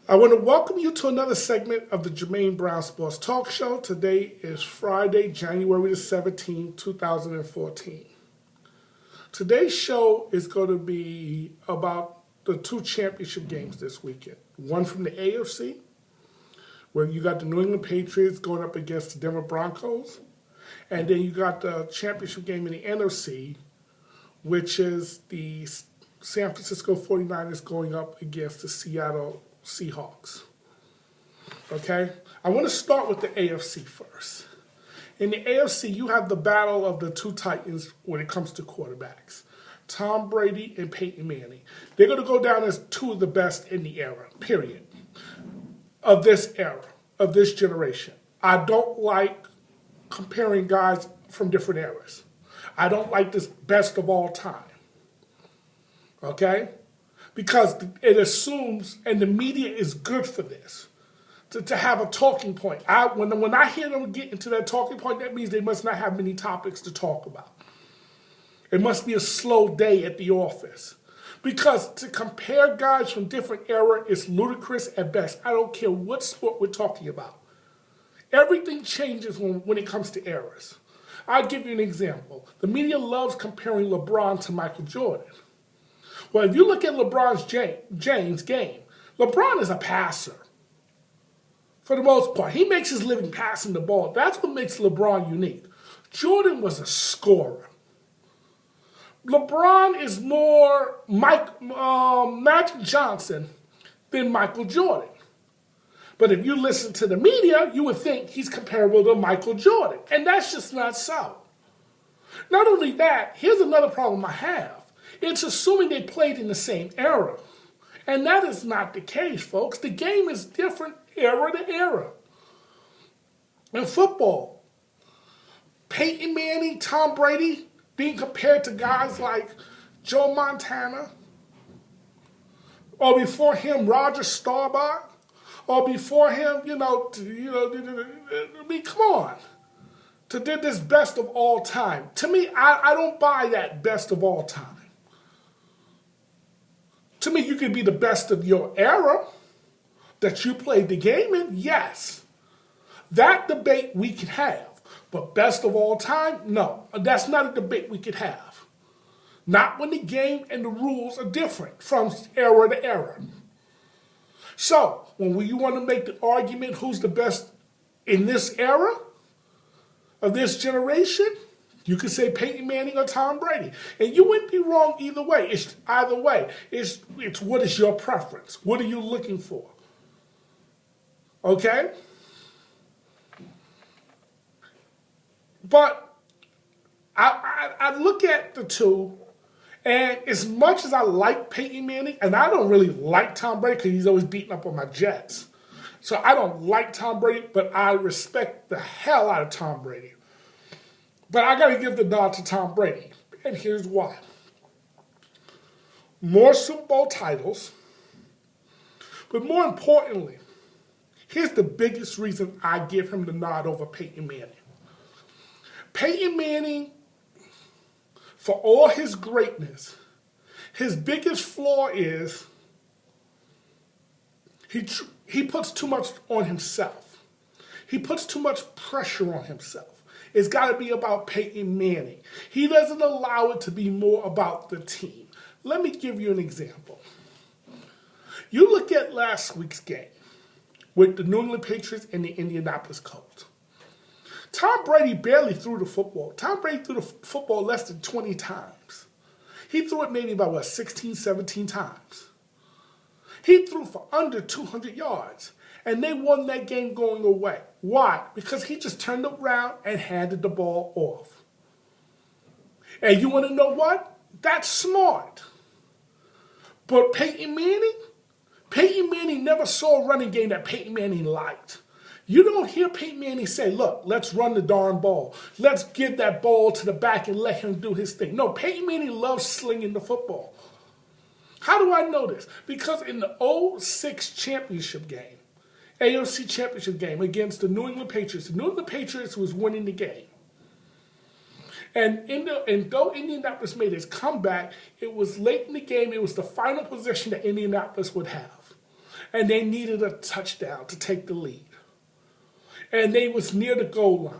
I want to welcome you to another segment of the Jermaine Brown Sports Talk Show. Today is Friday, January the 17th, 2014. Today's show is going to be about the two championship games this weekend. One from the AFC, where you got the New England Patriots going up against the Denver Broncos. And then you got the championship game in the NFC, which is the San Francisco 49ers going up against the Seattle Seahawks. Okay? I want to start with the AFC first. In the AFC, you have the battle of the two titans when it comes to quarterbacks. Tom Brady and Peyton Manning. They're going to go down as two of the best in the era, period. Of this era, of this generation. I don't like comparing guys from different eras. I don't like this best of all time. Okay? Because it assumes, and the media is good for this, to have a talking point. When I hear them get into that talking point, that means they must not have many topics to talk about. It must be a slow day at the office. Because to compare guys from different era is ludicrous at best. I don't care what sport we're talking about. Everything changes when it comes to eras. I'll give you an example. The media loves comparing LeBron to Michael Jordan. Well, if you look at LeBron James' game, LeBron is a passer. For the most part, he makes his living passing the ball. That's what makes LeBron unique. Jordan was a scorer. LeBron is more Magic Johnson than Michael Jordan. But if you listen to the media, you would think he's comparable to Michael Jordan. And that's just not so. Not only that, here's another problem I have. It's assuming they played in the same era. And that is not the case, folks. The game is different era to era. In football, Peyton Manning, Tom Brady, being compared to guys like Joe Montana, or before him, Roger Staubach, or before him, I mean, come on. To do this best of all time. To me, I don't buy that best of all time. To me, you can be the best of your era that you played the game in, yes. That debate we can have. But best of all time, no. That's not a debate we could have. Not when the game and the rules are different from era to era. So, when you want to make the argument who's the best in this era of this generation, you could say Peyton Manning or Tom Brady. And you wouldn't be wrong either way. It's what is your preference? What are you looking for? Okay? But I look at the two, and as much as I like Peyton Manning, and I don't really like Tom Brady because he's always beating up on my Jets. So I don't like Tom Brady, but I respect the hell out of Tom Brady. But I got to give the nod to Tom Brady, and here's why. More Super Bowl titles, but more importantly, here's the biggest reason I give him the nod over Peyton Manning. Peyton Manning, for all his greatness, his biggest flaw is he puts too much on himself. He puts too much pressure on himself. It's got to be about Peyton Manning. He doesn't allow it to be more about the team. Let me give you an example. You look at last week's game with the New England Patriots and the Indianapolis Colts. Tom Brady barely threw the football. Tom Brady threw the football less than 20 times. He threw it maybe about, 16, 17 times. He threw for under 200 yards. And they won that game going away. Why? Because he just turned around and handed the ball off. And you want to know what? That's smart. But Peyton Manning never saw a running game that Peyton Manning liked. You don't hear Peyton Manning say, look, let's run the darn ball. Let's give that ball to the back and let him do his thing. No, Peyton Manning loves slinging the football. How do I know this? Because in the 2006 championship game, AFC championship game against the New England Patriots, the New England Patriots was winning the game. And though Indianapolis made its comeback, it was late in the game. It was the final possession that Indianapolis would have. and they needed a touchdown to take the lead. And they was near the goal line.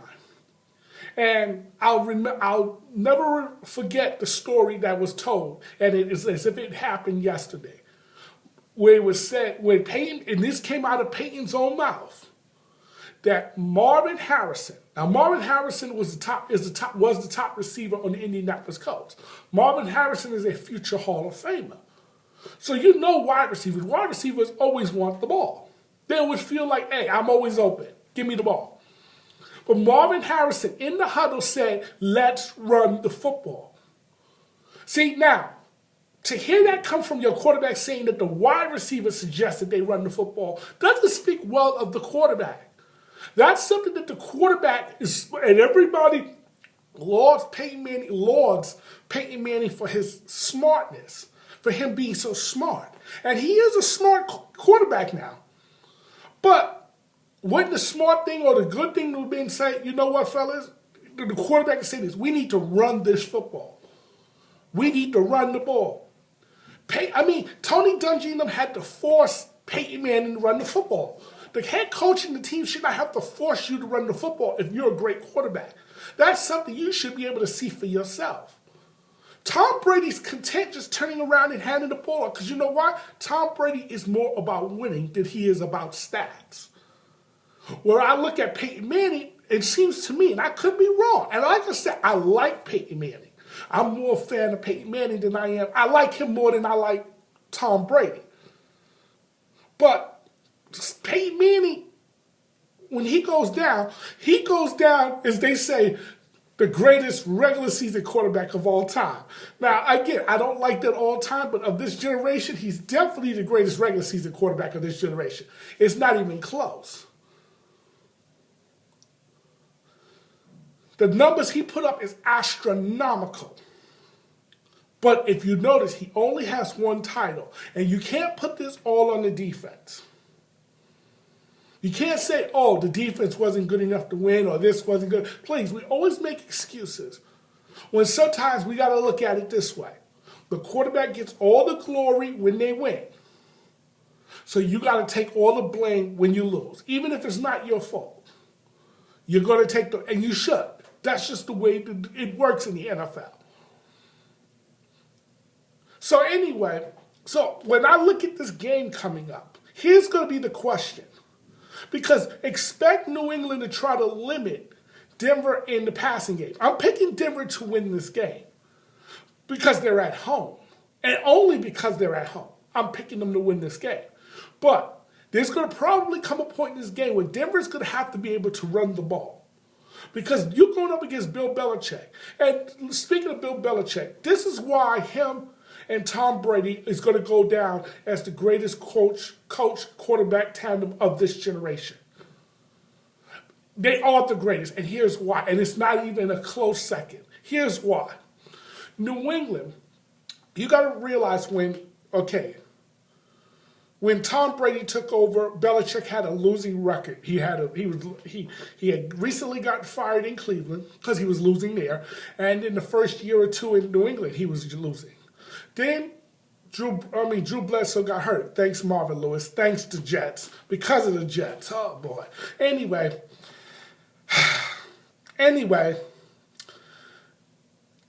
And I'll never forget the story that was told, and it is as if it happened yesterday, where it was said, when Peyton, and this came out of Peyton's own mouth, that Marvin Harrison. Now Marvin Harrison was the top receiver on the Indianapolis Colts. Marvin Harrison is a future Hall of Famer. So you know wide receivers always want the ball. They always feel like, hey, I'm always open. Give me the ball. But Marvin Harrison in the huddle said, let's run the football. See, now, to hear that come from your quarterback saying that the wide receiver suggested they run the football doesn't speak well of the quarterback. That's something that the quarterback is, and everybody lauds Peyton Manning for his smartness, for him being so smart. And he is a smart quarterback now. But wouldn't the smart thing or the good thing would be saying, you know what, fellas? The quarterback is saying this, we need to run this football. We need to run the ball. Tony Dungy and them had to force Peyton Manning to run the football. The head coach and the team should not have to force you to run the football if you're a great quarterback. That's something you should be able to see for yourself. Tom Brady's content just turning around and handing the ball because you know why? Tom Brady is more about winning than he is about stats. Where I look at Peyton Manning, it seems to me, and I could be wrong, and like I said, I like Peyton Manning. I'm more a fan of Peyton Manning than I am. I like him more than I like Tom Brady. But Peyton Manning, when he goes down, as they say, the greatest regular season quarterback of all time. Now, again, I don't like that all time, but of this generation, he's definitely the greatest regular season quarterback of this generation. It's not even close. The numbers he put up is astronomical. But if you notice, he only has one title. And you can't put this all on the defense. You can't say, oh, the defense wasn't good enough to win or this wasn't good. Please, we always make excuses. When sometimes we got to look at it this way. The quarterback gets all the glory when they win. So you got to take all the blame when you lose, even if it's not your fault. You're going to take and you should. That's just the way it works in the NFL. So anyway, when I look at this game coming up, here's going to be the question. Because expect New England to try to limit Denver in the passing game. I'm picking Denver to win this game because they're at home. And only because they're at home. I'm picking them to win this game. But there's going to probably come a point in this game where Denver's going to have to be able to run the ball. Because you're going up against Bill Belichick. And speaking of Bill Belichick, this is why him and Tom Brady is going to go down as the greatest coach-quarterback tandem of this generation. They are the greatest, and here's why. And it's not even a close second. Here's why. New England, you got to realize when Tom Brady took over, Belichick had a losing record. He had recently gotten fired in Cleveland because he was losing there, and in the first year or two in New England, he was losing. Then Drew Bledsoe got hurt. Thanks, Marvin Lewis. Thanks to Jets. Because of the Jets. Oh, boy. Anyway,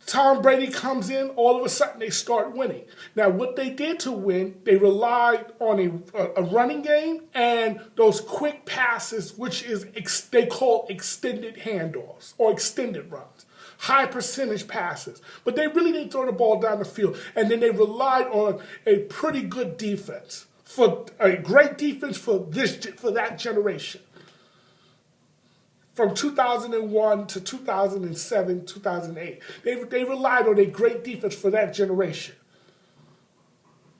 Tom Brady comes in, all of a sudden they start winning. Now, what they did to win, they relied on a running game and those quick passes, which is they call extended handoffs or extended runs. High percentage passes. But they really didn't throw the ball down the field. And then they relied on a pretty good defense, for a great defense for that generation. From 2001 to 2007, 2008. They relied on a great defense for that generation.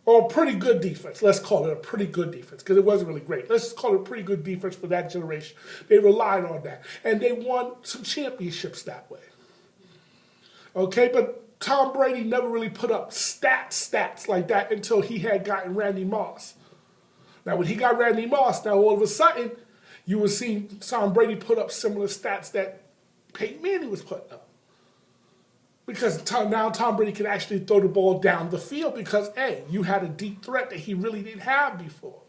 Or a pretty good defense. Let's call it a pretty good defense, because it wasn't really great. Let's just call it a pretty good defense for that generation. They relied on that. And they won some championships that way. Okay, but Tom Brady never really put up stats like that until he had gotten Randy Moss. Now, when he got Randy Moss, now all of a sudden, you will see Tom Brady put up similar stats that Peyton Manning was putting up. Because now Tom Brady can actually throw the ball down the field because, A, you had a deep threat that he really didn't have before.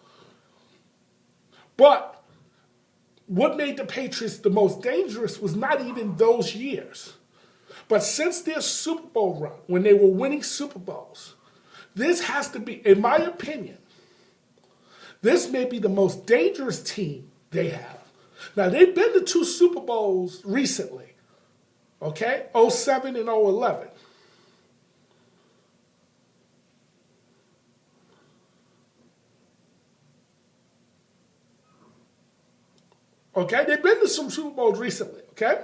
But what made the Patriots the most dangerous was not even those years. But since their Super Bowl run, when they were winning Super Bowls, this has to be, in my opinion, this may be the most dangerous team they have. Now, they've been to 2 Super Bowls recently, okay? '07 and '11. Okay? They've been to some Super Bowls recently, okay?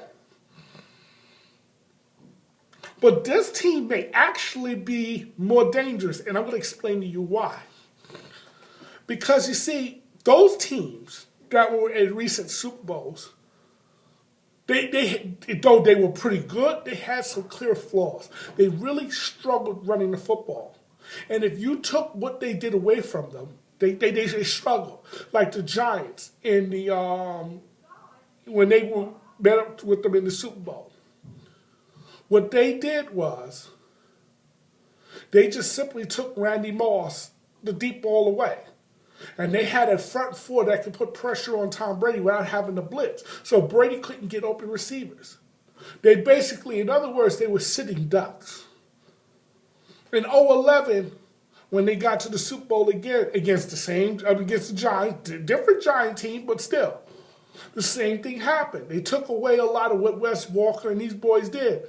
But this team may actually be more dangerous, and I'm going to explain to you why. Because you see, those teams that were in recent Super Bowls, though they were pretty good, they had some clear flaws. They really struggled running the football. And if you took what they did away from them, they struggled. Like the Giants in the when they were met up with them in the Super Bowl. What they did was they just simply took Randy Moss the deep ball away. And they had a front four that could put pressure on Tom Brady without having to blitz. So Brady couldn't get open receivers. They basically, in other words, they were sitting ducks. In 2011, when they got to the Super Bowl again against the Giants, different Giant team, but still, the same thing happened. They took away a lot of what Wes Walker and these boys did.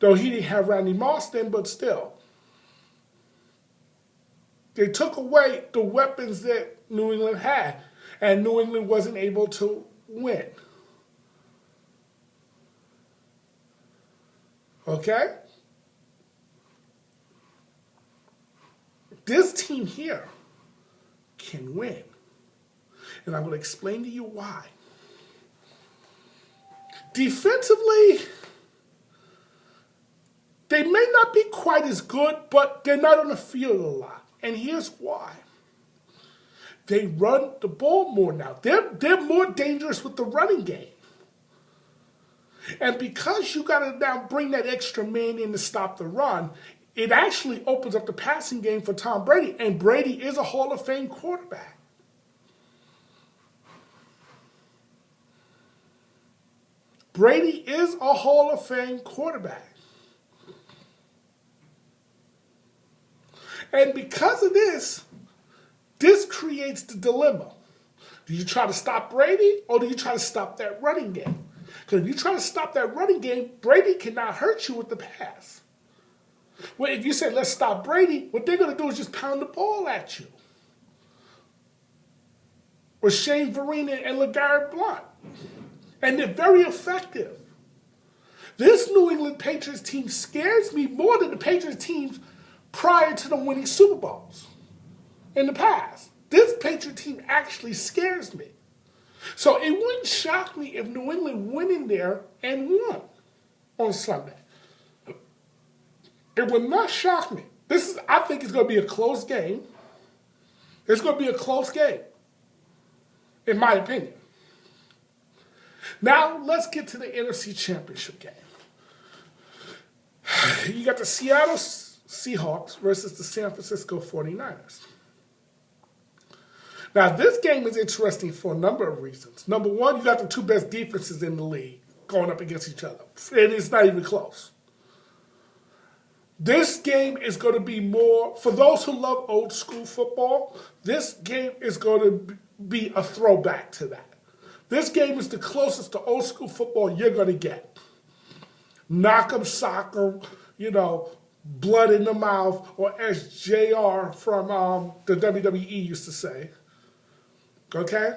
Though he didn't have Randy Moss then, but still. They took away the weapons that New England had, and New England wasn't able to win. Okay? This team here can win. And I'm going to explain to you why. Defensively, they may not be quite as good, but they're not on the field a lot. And here's why. They run the ball more now. They're more dangerous with the running game. And because you got to now bring that extra man in to stop the run, it actually opens up the passing game for Tom Brady. And Brady is a Hall of Fame quarterback. Brady is a Hall of Fame quarterback. And because of this creates the dilemma. Do you try to stop Brady or do you try to stop that running game? Because if you try to stop that running game, Brady cannot hurt you with the pass. Well, if you say, let's stop Brady, what they're going to do is just pound the ball at you. With Shane Vereen and LeGarrette Blount. And they're very effective. This New England Patriots team scares me more than the Patriots teams prior to them winning Super Bowls in the past. This Patriot team actually scares me. So it wouldn't shock me if New England went in there and won on Sunday. It would not shock me. I think it's going to be a close game. It's going to be a close game, in my opinion. Now, let's get to the NFC Championship game. You got the Seattle Seahawks versus the San Francisco 49ers. Now, this game is interesting for a number of reasons. Number one, you got the two best defenses in the league going up against each other. And it's not even close. This game is going to be more, for those who love old school football, this game is going to be a throwback to that. This game is the closest to old school football you're going to get. Knock 'em, sock 'em, blood in the mouth, or as JR from the WWE used to say. Okay?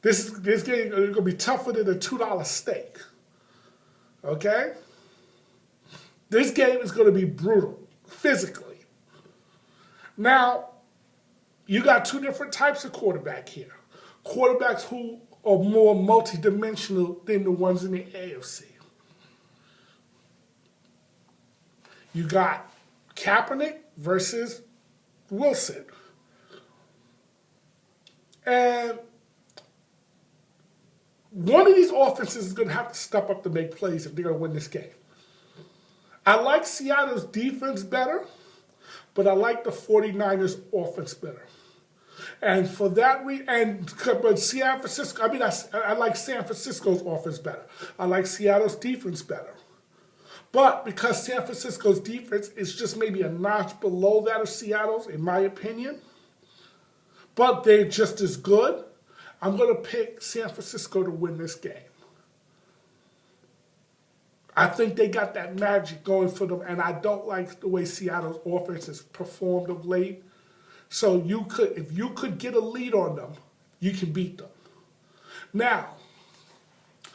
This game is going to be tougher than a $2 steak. Okay? This game is going to be brutal, physically. Now, you got two different types of quarterback here. Quarterbacks who are more multidimensional than the ones in the AFC. You got Kaepernick versus Wilson. And one of these offenses is going to have to step up to make plays if they're going to win this game. I like Seattle's defense better, but I like the 49ers offense better. And for that but San Francisco, I like San Francisco's offense better. I like Seattle's defense better. But because San Francisco's defense is just maybe a notch below that of Seattle's, in my opinion, but they're just as good, I'm going to pick San Francisco to win this game. I think they got that magic going for them, and I don't like the way Seattle's offense has performed of late. So if you could get a lead on them, you can beat them. Now,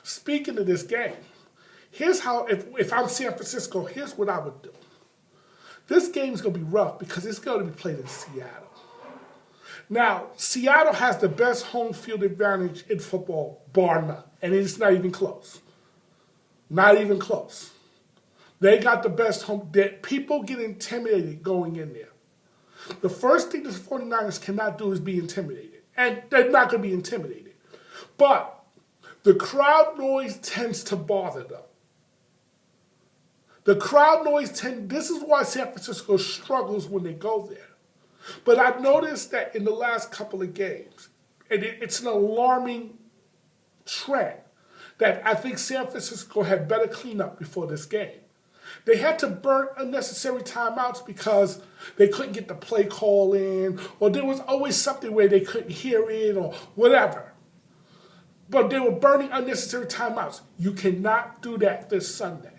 speaking of this game, here's how, if I'm San Francisco, here's what I would do. This game's going to be rough because it's going to be played in Seattle. Now, Seattle has the best home field advantage in football, bar none, and it's not even close. Not even close. They got the best home. People get intimidated going in there. The first thing the 49ers cannot do is be intimidated. And they're not going to be intimidated. But the crowd noise tends to bother them. The crowd noise this is why San Francisco struggles when they go there. But I've noticed that in the last couple of games, and it's an alarming trend, that I think San Francisco had better clean up before this game. They had to burn unnecessary timeouts because they couldn't get the play call in, or there was always something where they couldn't hear it, or whatever. But they were burning unnecessary timeouts. You cannot do that this Sunday.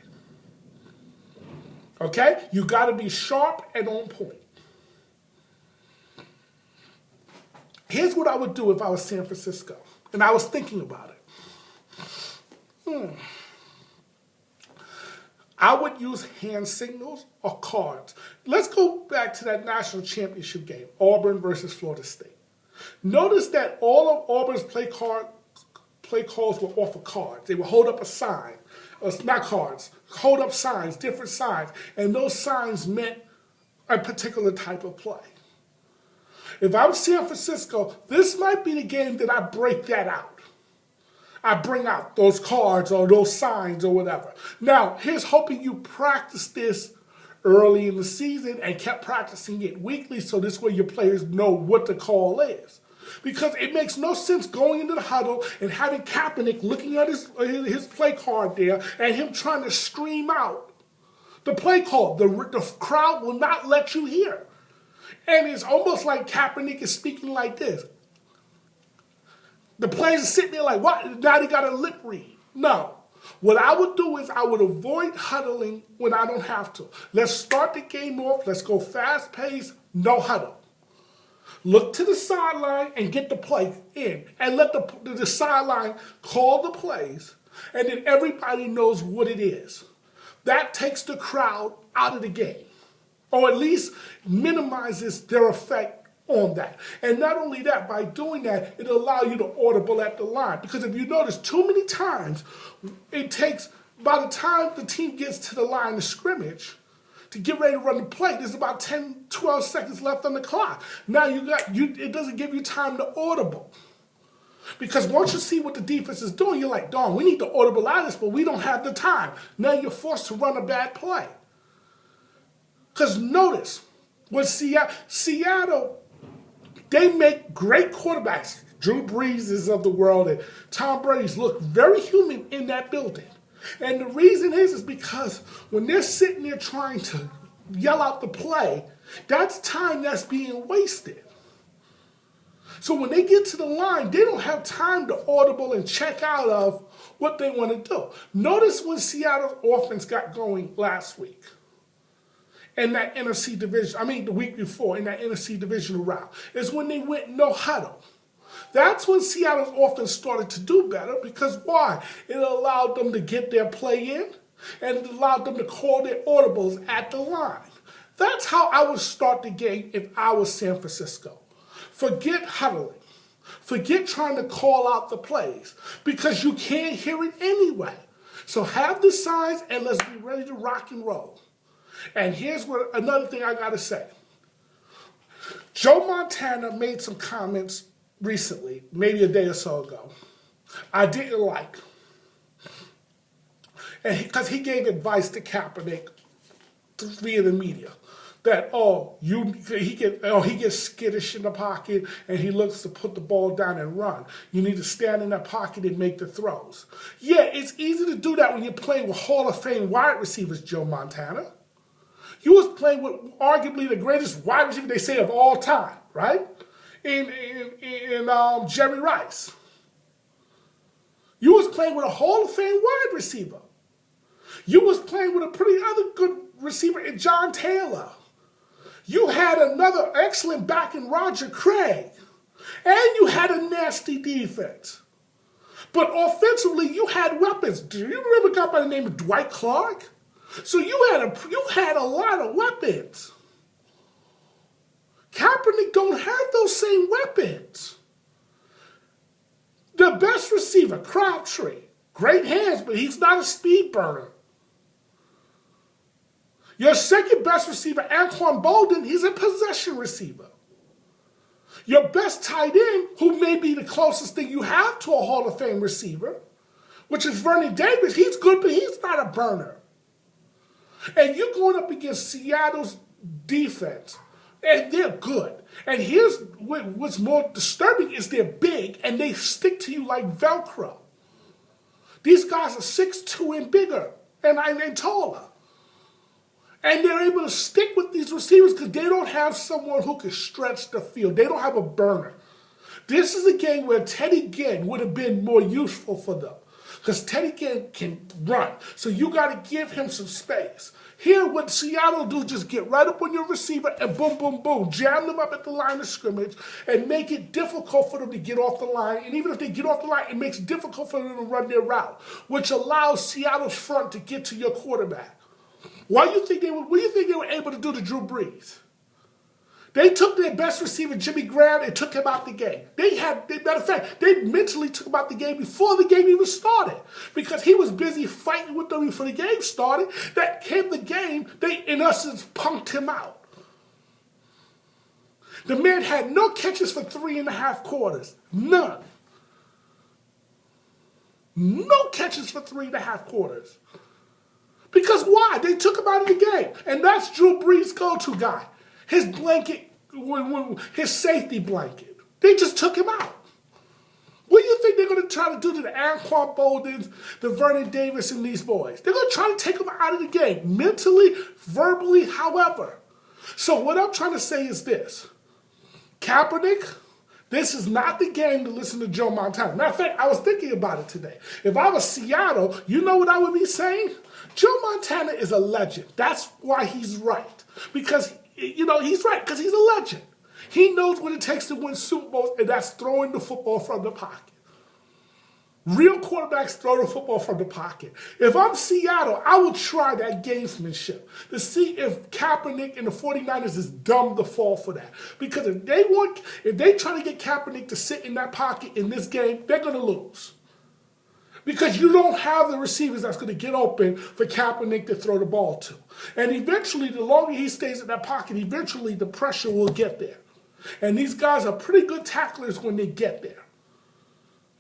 Okay? You got to be sharp and on point. Here's what I would do if I was San Francisco, and I was thinking about it. I would use hand signals or cards. Let's go back to that national championship game, Auburn versus Florida State. Notice that all of Auburn's play calls were off of cards. They would hold up a sign, not cards, hold up signs, different signs, and those signs meant a particular type of play. If I'm San Francisco, this might be the game that I break that out. I bring out those cards or those signs or whatever. Now, here's hoping you practice this early in the season and kept practicing it weekly so this way your players know what the call is. Because it makes no sense going into the huddle and having Kaepernick looking at his play card there and him trying to scream out the play call. The crowd will not let you hear. And it's almost like Kaepernick is speaking like this. The players are sitting there like, what? Now they got a lip read. No. What I would do is I would avoid huddling when I don't have to. Let's start the game off. Let's go fast pace, no huddle. Look to the sideline and get the play in. And let the sideline call the plays. And then everybody knows what it is. That takes the crowd out of the game. Or at least minimizes their effect on that. And not only that, by doing that, it'll allow you to audible at the line. Because if you notice, too many times, it takes, by the time the team gets to the line of scrimmage, to get ready to run the play, there's about 10, 12 seconds left on the clock. Now it doesn't give you time to audible. Because once you see what the defense is doing, you're like, darn, we need to audible out of this, but we don't have the time. Now you're forced to run a bad play. Because notice, with Seattle, they make great quarterbacks. Drew Brees of the world and Tom Brady's look very human in that building. And the reason is because when they're sitting there trying to yell out the play, that's time that's being wasted. So when they get to the line, they don't have time to audible and check out of what they want to do. Notice when Seattle's offense got going last week. In that NFC division, the week before, in that NFC divisional round, is when they went no huddle. That's when Seattle's offense started to do better because why? It allowed them to get their play in and it allowed them to call their audibles at the line. That's how I would start the game if I was San Francisco. Forget huddling. Forget trying to call out the plays because you can't hear it anyway. So have the signs and let's be ready to rock and roll. And here's another thing I got to say. Joe Montana made some comments recently, maybe a day or so ago, I didn't like. And because he gave advice to Kaepernick via the media. that he gets skittish in the pocket and he looks to put the ball down and run. You need to stand in that pocket and make the throws. Yeah, it's easy to do that when you're playing with Hall of Fame wide receivers, Joe Montana. You was playing with arguably the greatest wide receiver they say of all time, right? In Jerry Rice. You was playing with a Hall of Fame wide receiver. You was playing with a pretty other good receiver in John Taylor. You had another excellent back in Roger Craig. And you had a nasty defense. But offensively, you had weapons. Do you remember a guy by the name of Dwight Clark? So you had a lot of weapons. Kaepernick don't have those same weapons. The best receiver, Crabtree, great hands, but he's not a speed burner. Your second best receiver, Anquan Bolden, he's a possession receiver. Your best tight end, who may be the closest thing you have to a Hall of Fame receiver, which is Vernon Davis, he's good, but he's not a burner. And you're going up against Seattle's defense, and they're good. And here's what's more disturbing is they're big, and they stick to you like Velcro. These guys are 6'2" and bigger, and taller. And they're able to stick with these receivers because they don't have someone who can stretch the field. They don't have a burner. This is a game where Teddy Ginn would have been more useful for them because Teddy Ginn can run. So you got to give him some space. Here, what Seattle do, just get right up on your receiver and boom, boom, boom, jam them up at the line of scrimmage and make it difficult for them to get off the line. And even if they get off the line, it makes it difficult for them to run their route, which allows Seattle's front to get to your quarterback. What do you think they were able to do to Drew Brees? They took their best receiver, Jimmy Graham, and took him out the game. Matter of fact, they mentally took him out the game before the game even started because he was busy fighting with them before the game started. That came the game, they, in essence, punked him out. The man had no catches for 3.5 quarters. None. No catches for 3.5 quarters. Because why? They took him out of the game. And that's Drew Brees' go-to guy. His blanket, his safety blanket. They just took him out. What do you think they're going to try to do to the Anquan Boldens, the Vernon Davis, and these boys? They're going to try to take them out of the game, mentally, verbally, however. So what I'm trying to say is this. Kaepernick, this is not the game to listen to Joe Montana. Matter of fact, I was thinking about it today. If I was Seattle, you know what I would be saying? Joe Montana is a legend. That's why he's right. Because, he's right, because he's a legend. He knows what it takes to win Super Bowls, and that's throwing the football from the pocket. Real quarterbacks throw the football from the pocket. If I'm Seattle, I will try that gamesmanship to see if Kaepernick and the 49ers is dumb to fall for that. Because if they try to get Kaepernick to sit in that pocket in this game, they're going to lose. Because you don't have the receivers that's going to get open for Kaepernick to throw the ball to. And eventually, the longer he stays in that pocket, eventually the pressure will get there. And these guys are pretty good tacklers when they get there.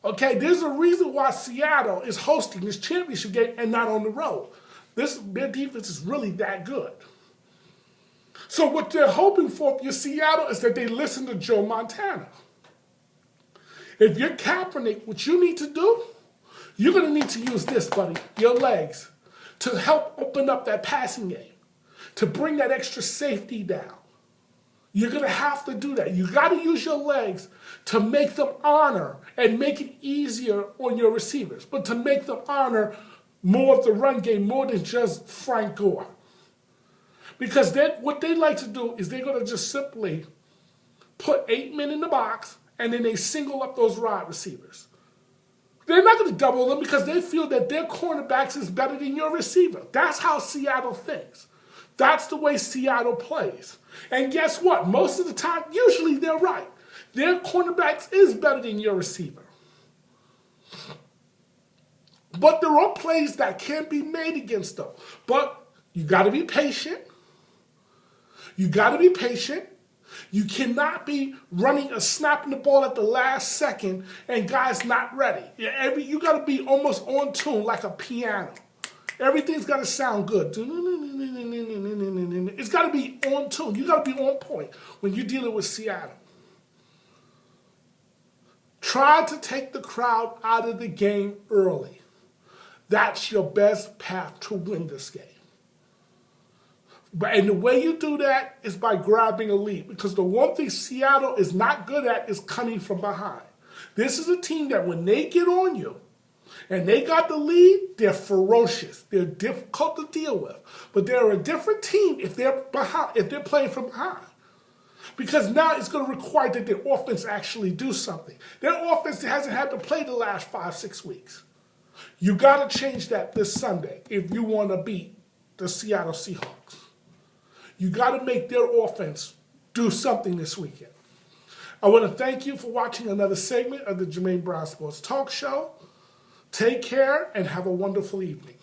Okay, there's a reason why Seattle is hosting this championship game and not on the road. Their defense is really that good. So what they're hoping for if you're Seattle is that they listen to Joe Montana. If you're Kaepernick, what you need to do, you're going to need to use this, buddy, your legs, to help open up that passing game, to bring that extra safety down. You're going to have to do that. You got to use your legs to make them honor and make it easier on your receivers, but to make them honor more of the run game, more than just Frank Gore. Because what they like to do is they're going to just simply put 8 men in the box, and then they single up those wide receivers. They're not going to double them because they feel that their cornerbacks is better than your receiver. That's how Seattle thinks. That's the way Seattle plays. And guess what? Most of the time, usually they're right. Their cornerbacks is better than your receiver. But there are plays that can be made against them. But you got to be patient. You got to be patient. You cannot be snapping the ball at the last second and guys not ready. You got to be almost on tune like a piano. Everything's got to sound good. It's got to be on tune. You got to be on point when you're dealing with Seattle. Try to take the crowd out of the game early. That's your best path to win this game. And the way you do that is by grabbing a lead. Because the one thing Seattle is not good at is coming from behind. This is a team that when they get on you and they got the lead, they're ferocious. They're difficult to deal with. But they're a different team if they're behind, if they're playing from behind. Because now it's going to require that their offense actually do something. Their offense hasn't had to play the last 5-6 weeks. You got to change that this Sunday if you want to beat the Seattle Seahawks. You got to make their offense do something this weekend. I want to thank you for watching another segment of the Jermaine Brown Sports Talk Show. Take care and have a wonderful evening.